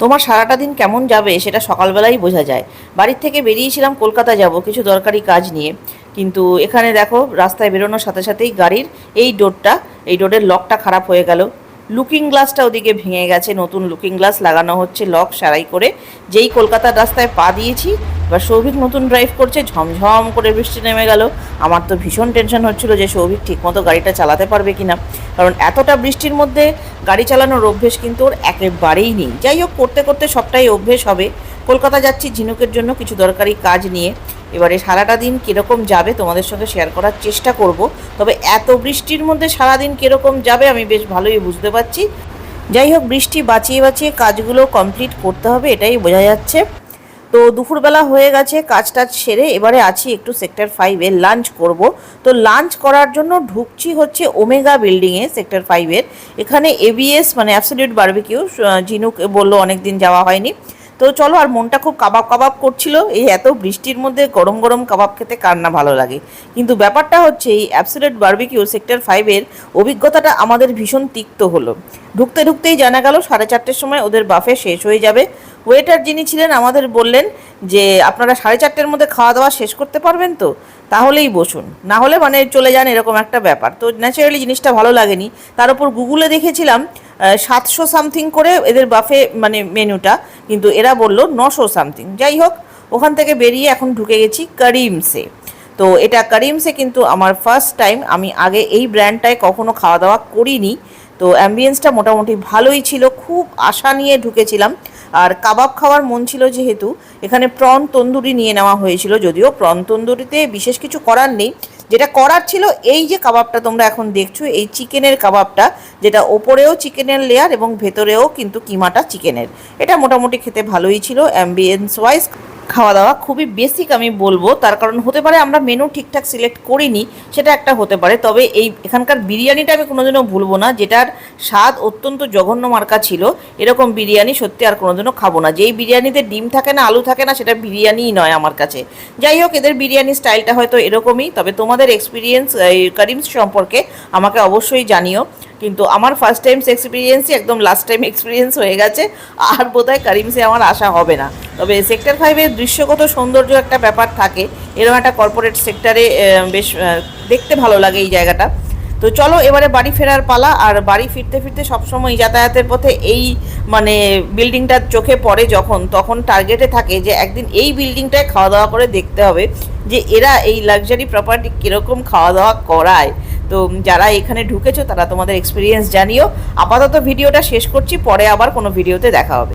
তোমার সারাটা দিন কেমন যাবে সেটা সকালবেলাই বোঝা যায়। বাড়ির থেকে বেরিয়েছিলাম কলকাতা যাব কিছু দরকারি কাজ নিয়ে, কিন্তু এখানে দেখো রাস্তায় বেরোনোর সাথে সাথেই গাড়ির এই ডোরের লকটা খারাপ হয়ে গেল। লুকিং গ্লাসটা ওদিকে ভেঙে গেছে, নতুন লুকিং গ্লাস লাগানো হচ্ছে লক সারাই করে। যেই কলকাতার রাস্তায় পা দিয়েছি, এবার সৌভিক নতুন ড্রাইভ করছে, ঝমঝম করে বৃষ্টি নেমে গেল। আমার তো ভীষণ টেনশন হচ্ছিল যে সৌভিক ঠিকমতো গাড়িটা চালাতে পারবে কিনা, কারণ এতটা বৃষ্টির মধ্যে গাড়ি চালানোর অভ্যেস কিন্তু ওর একেবারেই নেই। যাই হোক, করতে করতে সবটাই অভ্যেস হবে। কলকাতা যাচ্ছি ঝিনুকের জন্য কিছু দরকারি কাজ নিয়ে। এবারে সারাটা দিন কীরকম যাবে তোমাদের সঙ্গে শেয়ার করার চেষ্টা করব। তবে এত বৃষ্টির মধ্যে সারাদিন কীরকম যাবে আমি বেশ ভালোই বুঝতে পারছি। যাই হোক, বৃষ্টি বাঁচিয়ে বাঁচিয়ে কাজগুলো কমপ্লিট করতে হবে, এটাই বোঝা যাচ্ছে। তো দুপুরবেলা হয়ে গেছে, কাজ টাজ সেরে এবারে আছি একটু সেক্টর 5-এ লাঞ্চ করব। তো লাঞ্চ করার জন্য ঢুকছি হচ্ছে ওমেগা বিল্ডিংয়ে, সেক্টর 5-এর। এখানে এবিএস মানে অ্যাবসলিউট বারবিকিউ, ঝিনুক বললো অনেক দিন যাওয়া হয়নি। তো চলো, আর মনটা খুব কাবাব কাবাব করছিল, এই এত বৃষ্টির মধ্যে গরম গরম কাবাব খেতে কার না ভালো লাগে। কিন্তু ব্যাপারটা হচ্ছে এই অ্যাবসলিউট বারবিকিউ সেক্টর 5-এর অভিজ্ঞতাটা আমাদের ভীষণ তিক্ত হলো। ঢুকতে ঢুকতেই জানা গেল 4:30-র সময় ওদের বাফে শেষ হয়ে যাবে। ওয়েটার যিনি ছিলেন আমাদের বললেন যে আপনারা 4:30-র মধ্যে খাওয়া দাওয়া শেষ করতে পারবেন তো, তাহলেই বসুন, না হলে মানে চলে যান, এরকম একটা ব্যাপার। তো ন্যাচারালি জিনিসটা ভালো লাগেনি। তার উপর গুগলে দেখেছিলাম 700 সামথিং করে এদের বাফে মানে মেনুটা, কিন্তু এরা বললো 900 সামথিং। যাই হোক, ওখান থেকে বেরিয়ে এখন ঢুকে গেছি করিমসে। তো এটা করিমসে কিন্তু আমার ফার্স্ট টাইম, আমি আগে এই ব্র্যান্ডটায় কখনো খাওয়া দাওয়া করিনি। তো অ্যাম্বিয়েন্সটা মোটামুটি ভালোই ছিল, খুব আশা নিয়ে ঢুকেছিলাম। আর কাবাব খাওয়ার মন ছিল যেহেতু, এখানে প্রন তন্দুরি নিয়ে নেওয়া হয়েছিল। যদিও প্রন তন্দুরিতে বিশেষ কিছু করার নেই, যেটা করার ছিল এই যে কাবাবটা তোমরা এখন দেখছো, এই চিকেনের কাবাবটা, যেটা ওপরেও চিকেনের লেয়ার এবং ভেতরেও কিন্তু কিমাটা চিকেনের। এটা মোটামুটি খেতে ভালোই ছিল। অ্যাম্বিয়েন্স ওয়াইজ খাওয়া দাওয়া খুবই বেসিক আমি বলবো, তার কারণ হতে পারে আমরা মেনু ঠিকঠাক সিলেক্ট করিনি, সেটা একটা হতে পারে। তবে এখানকার বিরিয়ানিটা আমি কোনোদিনও ভুলবো না, যেটার স্বাদ অত্যন্ত জঘন্য মার্কা ছিল। এরকম বিরিয়ানি সত্যি আর কোনোদিনও খাবো না। যেই বিরিয়ানিতে ডিম থাকে না, আলু থাকে না, সেটা বিরিয়ানিই নয় আমার কাছে। যাই হোক, এদের বিরিয়ানি স্টাইলটা হয়তো এরকমই। তবে তোমাদের এক্সপিরিয়েন্স এই করিমস সম্পর্কে আমাকে অবশ্যই জানিও। কিন্তু আমার ফার্স্ট টাইম এক্সপিরিয়েন্সই একদম লাস্ট টাইম এক্সপিরিয়েন্স হয়ে গেছে, আর বোধহয় করিমসে আমার আশা হবে না। তবে সেক্টর 5-এর দৃশ্যগত সৌন্দর্য একটা ব্যাপার থাকে, এরকম একটা কর্পোরেট সেক্টরে বেশ দেখতে ভালো লাগে এই জায়গাটা। তো চলো এবারে বাড়ি ফেরার পালা। আর বাড়ি ফিরতে ফিরতে সবসময় যাতায়াতের পথে এই মানে বিল্ডিংটা চোখে পড়ে যখন, তখন টার্গেটে থাকে যে একদিন এই বিল্ডিংটায় খাওয়া দাওয়া করে দেখতে হবে যে এরা এই লাক্সারি প্রপার্টি কীরকম খাওয়া দাওয়া করায়। তো যারা এখানে ঢুকেছো তারা তোমাদের এক্সপিরিয়েন্স জানিও। আপাতত ভিডিওটা শেষ করছি, পরে আবার কোনো ভিডিওতে দেখা হবে।